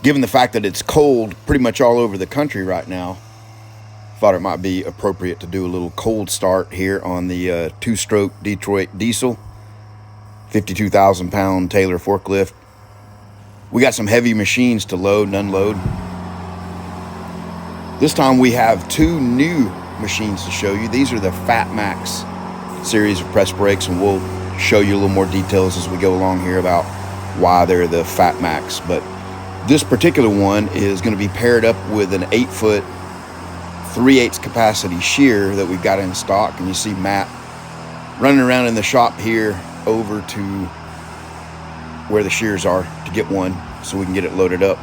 given the fact that it's cold pretty much all over the country right now, thought it might be appropriate to do a little cold start here on the two-stroke Detroit diesel 52,000 pound Taylor forklift. We got some heavy machines to load and unload. This time we have two new machines to show you. These are the FATMAX series of press brakes, and we'll show you a little more details as we go along here about why they're the FATMAX. But this particular one is going to be paired up with an 8-foot 3/8 capacity shear that we've got in stock. And you see Matt running around in the shop here over to where the shears are to get one so we can get it loaded up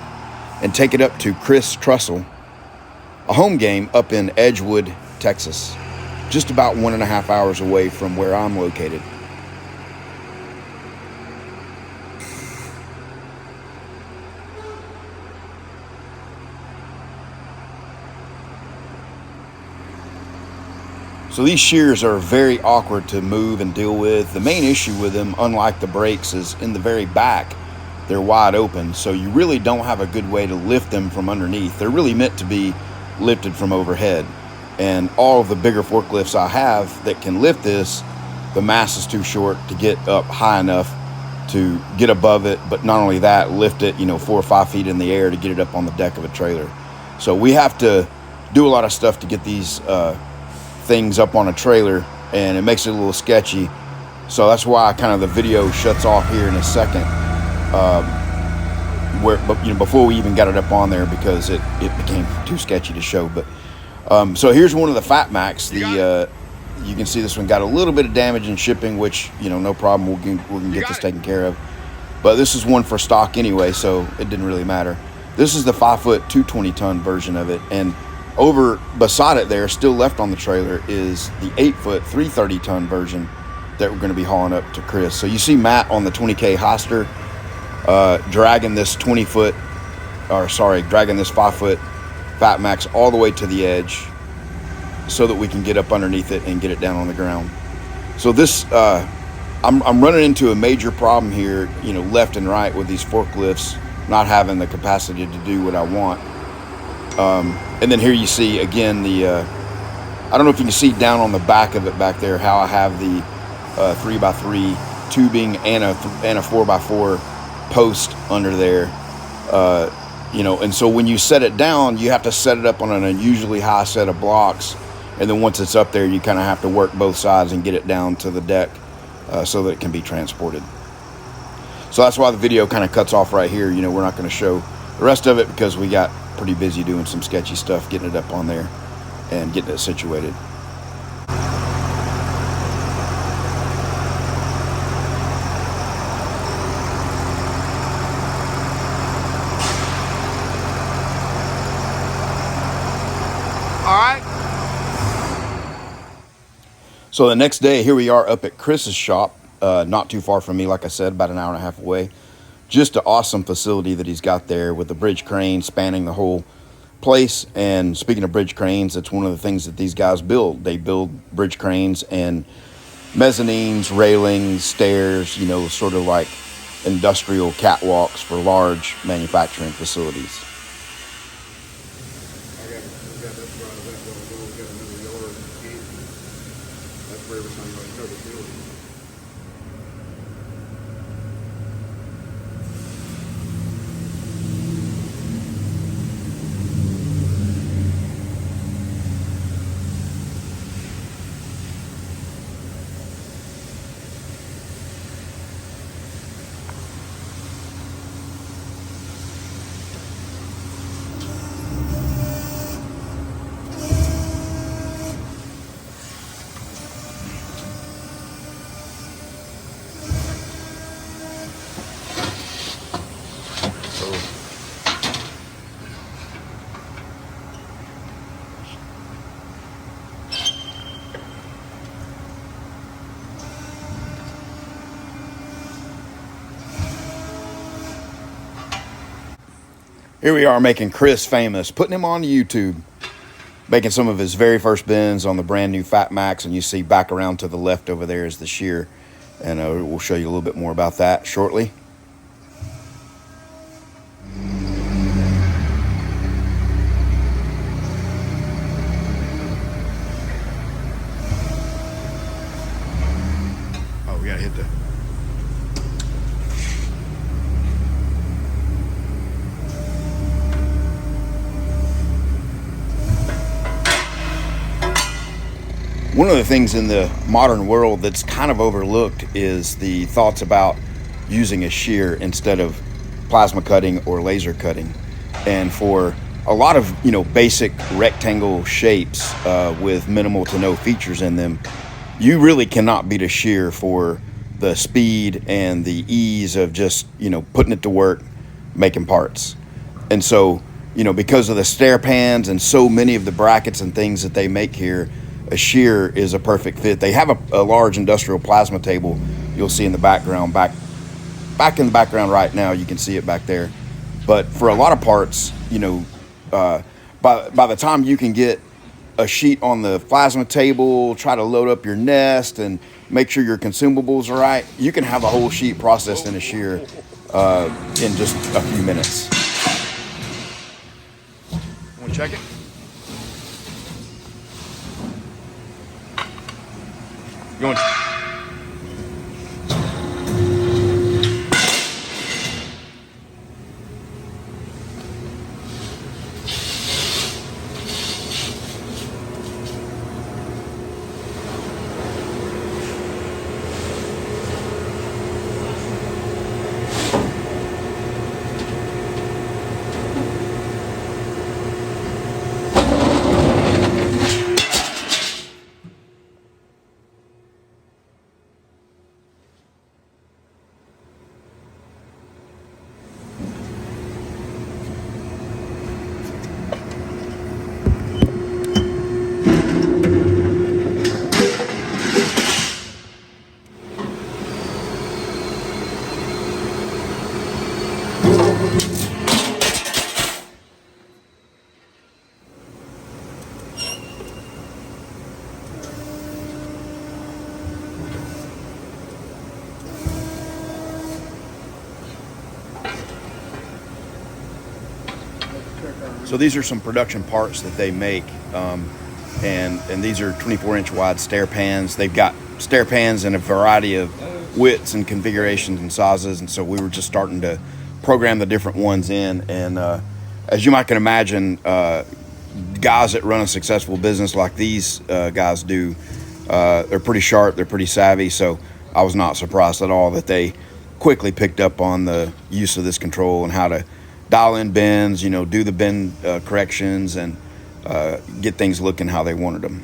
and take it up to Chris Trussell, a home game up in Edgewood, Texas, just about 1.5 hours away from where I'm located. So these shears are very awkward to move and deal with. The main issue with them, unlike the brakes, is in the very back, they're wide open. So you really don't have a good way to lift them from underneath. They're really meant to be lifted from overhead. And all of the bigger forklifts I have that can lift this, the mass is too short to get up high enough to get above it. But not only that, lift it, 4 or 5 feet in the air to get it up on the deck of a trailer. So we have to do a lot of stuff to get these things up on a trailer, and it makes it a little sketchy. So that's why kind of the video shuts off here in a second, before we even got it up on there, because it became too sketchy to show. But so here's one of the FATMAX. You can see this one got a little bit of damage in shipping, which no problem, we can get this taken care of. But this is one for stock anyway, so it didn't really matter. This is the 5-foot 220-ton version of it, and over beside it there, still left on the trailer, is the 8-foot 330-ton version that we're going to be hauling up to Chris. So you see Matt on the 20K Hoster dragging this 5-foot FATMAX all the way to the edge so that we can get up underneath it and get it down on the ground. So this, I'm running into a major problem here, left and right, with these forklifts not having the capacity to do what I want. And then here you see again I don't know if you can see down on the back of it back there how I have the 3x3 tubing and a 4x4 post under there. And so when you set it down, you have to set it up on an unusually high set of blocks, and then once it's up there, you kind of have to work both sides and get it down to the deck so that it can be transported. So that's why the video kind of cuts off right here. We're not going to show the rest of it because we got pretty busy doing some sketchy stuff, getting it up on there and getting it situated. All right. So the next day, here we are up at Chris's shop, not too far from me, like I said, about 1.5 hours away. Just an awesome facility that he's got there with the bridge crane spanning the whole place. And speaking of bridge cranes, it's one of the things that these guys build. They build bridge cranes and mezzanines, railings, stairs, sort of like industrial catwalks for large manufacturing facilities. Here we are making Chris famous, putting him on YouTube, making some of his very first bends on the brand new FATMAX, and you see back around to the left over there is the shear, and we'll show you a little bit more about that shortly. One of the things in the modern world that's kind of overlooked is the thoughts about using a shear instead of plasma cutting or laser cutting. And for a lot of, basic rectangle shapes with minimal to no features in them, you really cannot beat a shear for the speed and the ease of just, putting it to work, making parts. And so, because of the stair pans and so many of the brackets and things that they make here, a shear is a perfect fit. They have a large industrial plasma table you'll see in the background, back in the background right now. You can see it back there. But for a lot of parts, by the time you can get a sheet on the plasma table, try to load up your nest and make sure your consumables are right, you can have a whole sheet processed in a shear in just a few minutes. Want to check it? Going. So these are some production parts that they make, and these are 24-inch wide stair pans. They've got stair pans in a variety of widths and configurations and sizes, and so we were just starting to program the different ones in. And as you might can imagine, guys that run a successful business like these guys do, they're pretty sharp, they're pretty savvy, so I was not surprised at all that they quickly picked up on the use of this control and how to dial in bends, do the bend corrections, and get things looking how they wanted them.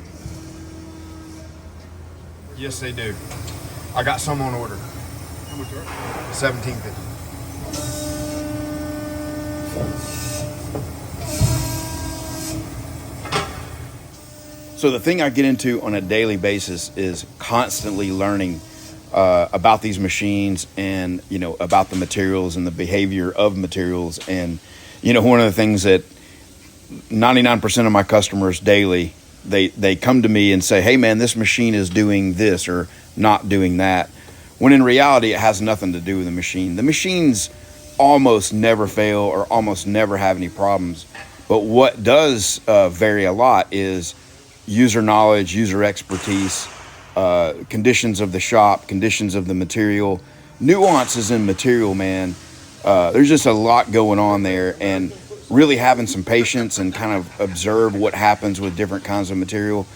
Yes, they do. I got some on order. How much are $17.50. So the thing I get into on a daily basis is constantly learning about these machines and, about the materials and the behavior of materials. And, one of the things that 99% of my customers daily, they come to me and say, hey man, this machine is doing this or not doing that. When in reality, it has nothing to do with the machine. The machines almost never fail or almost never have any problems. But what does vary a lot is user knowledge, user expertise, conditions of the shop, conditions of the material, nuances in material, man. There's just a lot going on there, and really having some patience and kind of observe what happens with different kinds of material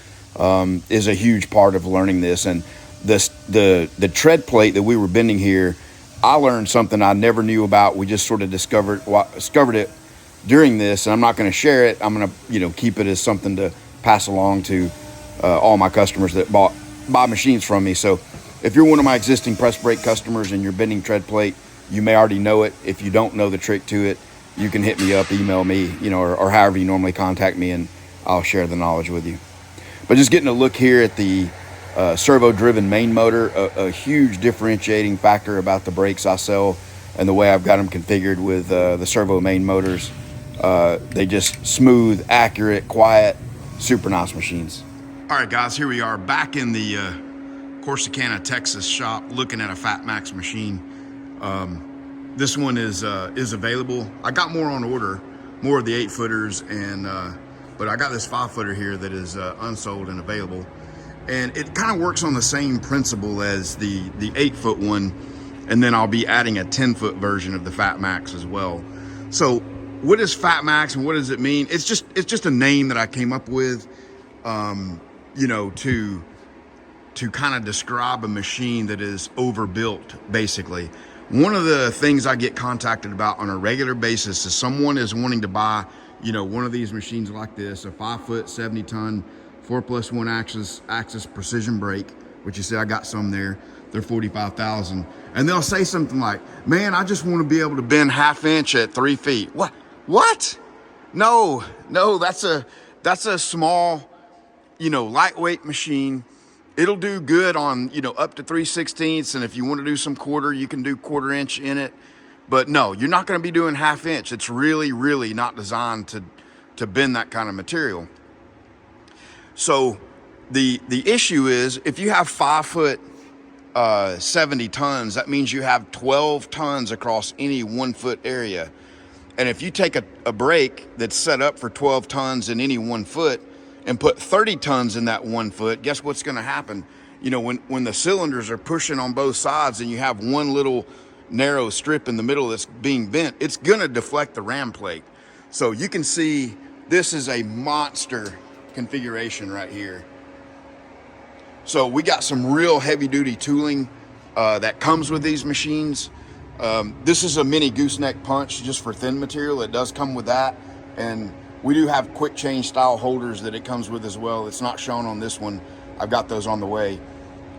is a huge part of learning this. And the tread plate that we were bending here, I learned something I never knew about. We just sort of discovered it during this, and I'm not going to share it. I'm going to keep it as something to pass along to all my customers that buy machines from me. So if you're one of my existing press brake customers and you're bending tread plate, you may already know it. If you don't know the trick to it, you can hit me up, email me, or however you normally contact me, and I'll share the knowledge with you. But just getting a look here at the servo-driven main motor, a huge differentiating factor about the brakes I sell and the way I've got them configured with the servo main motors. They just smooth, accurate, quiet, super nice machines. All right, guys, here we are back in the Corsicana, Texas shop looking at a FATMAX machine. This one is available. I got more on order, more of the 8-footers, and but I got this 5-footer here that is unsold and available. And it kind of works on the same principle as the 8-foot one, and then I'll be adding a 10-foot version of the FATMAX as well. So what is FATMAX and what does it mean? It's just a name that I came up with. you know, to kind of describe a machine that is overbuilt, basically. One of the things I get contacted about on a regular basis is someone is wanting to buy, you know, one of these machines like this, a 5 foot, 70 ton, 4+1 axis precision brake, which you see I got some there. They're $45,000. And they'll say something like, man, I just want to be able to bend 1/2 inch at 3 feet. What? No, that's a small, you know, lightweight machine. It'll do good on, you know, up to 3/16, and if you want to do some quarter, you can do 1/4 inch in it. But no, you're not going to be doing 1/2 inch. It's really not designed to bend that kind of material. So the issue is, if you have 5 foot 70 tons, that means you have 12 tons across any 1 foot area. And if you take a brake that's set up for 12 tons in any 1 foot and put 30 tons in that 1 foot, guess what's going to happen? You know, when the cylinders are pushing on both sides and you have one little narrow strip in the middle that's being bent, it's going to deflect the ram plate. So you can see this is a monster configuration right here. So we got some real heavy duty tooling that comes with these machines. This is a mini gooseneck punch just for thin material. It does come with that. And we do have quick change style holders that it comes with as well. It's not shown on this one. I've got those on the way.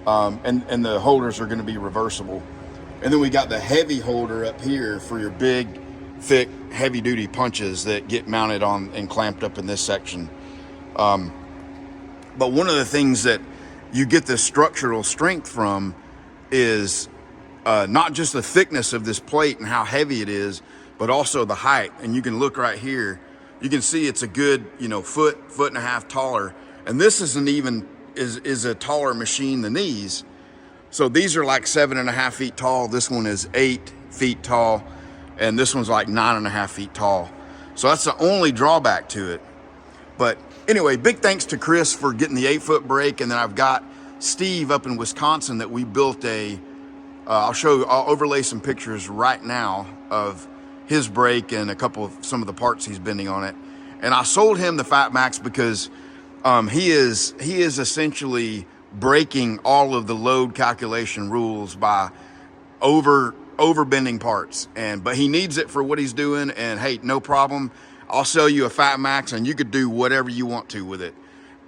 And the holders are going to be reversible. And then we got the heavy holder up here for your big, thick, heavy duty punches that get mounted on and clamped up in this section. But one of the things that you get the structural strength from is not just the thickness of this plate and how heavy it is, but also the height. And you can look right here. You can see it's a good, you know, foot and a half taller. And this isn't even, is a taller machine than these. So these are like 7.5 feet tall. This one is 8 feet tall. And this one's like 9.5 feet tall. So that's the only drawback to it. But anyway, big thanks to Chris for getting the 8-foot brake. And then I've got Steve up in Wisconsin that we built I'll overlay some pictures right now of his brake and some of the parts he's bending on it. And I sold him the FATMAX because he is essentially breaking all of the load calculation rules by over bending parts. But he needs it for what he's doing. And hey, no problem. I'll sell you a FATMAX and you could do whatever you want to with it.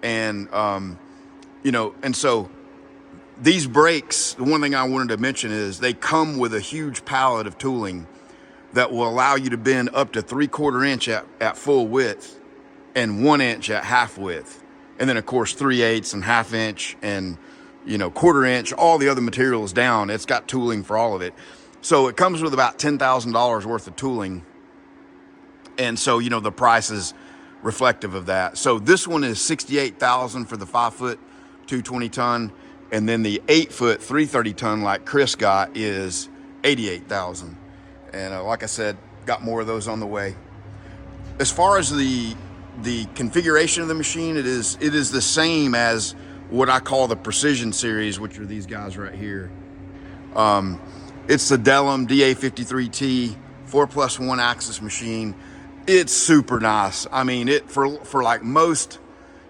And you know, and so these brakes, the one thing I wanted to mention is they come with a huge pallet of tooling that will allow you to bend up to 3/4 inch at full width and 1 inch at half width. And then of course 3/8 and 1/2 inch and, you know, 1/4 inch, all the other materials down. It's got tooling for all of it. So it comes with about $10,000 worth of tooling. And so, you know, the price is reflective of that. So this one is $68,000 for the 5 foot 220 ton. And then the 8 foot 330 ton like Chris got is $88,000. And like I said, got more of those on the way. As far as the configuration of the machine, it is the same as what I call the Precision series, which are these guys right here. It's the Delum DA53T 4+1 axis machine. It's super nice. I mean, for like most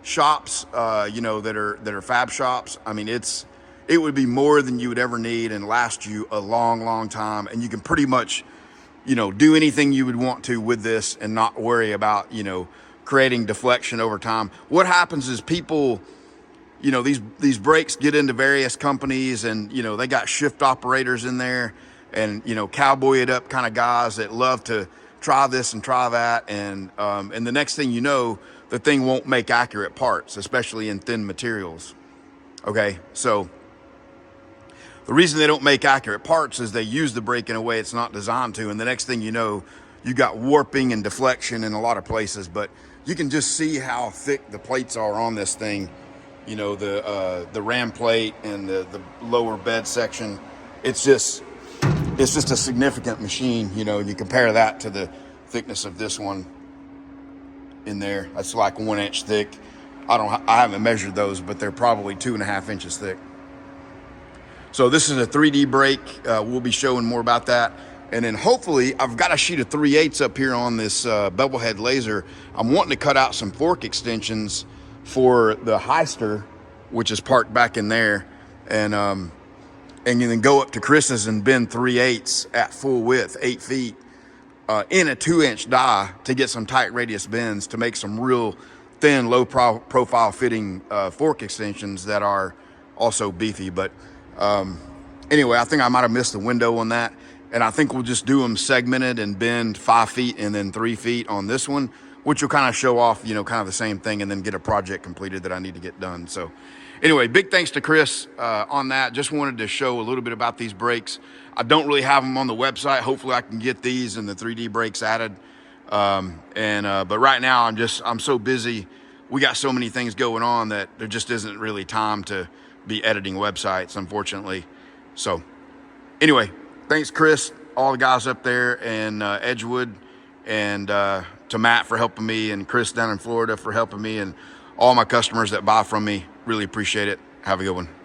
shops, you know, that are fab shops, I mean, it would be more than you would ever need and last you a long time. And you can pretty much, you know, do anything you would want to with this and not worry about, you know, creating deflection over time. What happens is people, you know, these brakes get into various companies and, you know, they got shift operators in there and, you know, cowboy it up kind of guys that love to try this and try that. And the next thing you know, the thing won't make accurate parts, especially in thin materials. Okay, so the reason they don't make accurate parts is they use the brake in a way it's not designed to. And the next thing you know, you got warping and deflection in a lot of places. But you can just see how thick the plates are on this thing. You know, the ram plate and the lower bed section. It's just a significant machine. You know, you compare that to the thickness of this one in there. That's like 1 inch thick. I haven't measured those, but they're probably 2.5 inches thick. So this is a 3D brake. We'll be showing more about that. And then hopefully, I've got a sheet of 3/8 up here on this bevel head laser. I'm wanting to cut out some fork extensions for the Heister, which is parked back in there, and you then go up to Chris's and bend 3/8 at full width, 8 feet, in a 2-inch die to get some tight radius bends to make some real thin, low profile fitting fork extensions that are also beefy. But anyway, I think I might have missed the window on that. And I think we'll just do them segmented and bend 5 feet and then 3 feet on this one, which will kind of show off, you know, kind of the same thing, and then get a project completed that I need to get done. So anyway, big thanks to Chris on that. Just wanted to show a little bit about these brakes. I don't really have them on the website. Hopefully I can get these and the 3D brakes added. But right now I'm so busy. We got so many things going on that there just isn't really time to be editing websites, unfortunately. So anyway, thanks Chris, all the guys up there in Edgewood, and to Matt for helping me, and Chris down in Florida for helping me, and all my customers that buy from me. Really appreciate it. Have a good one.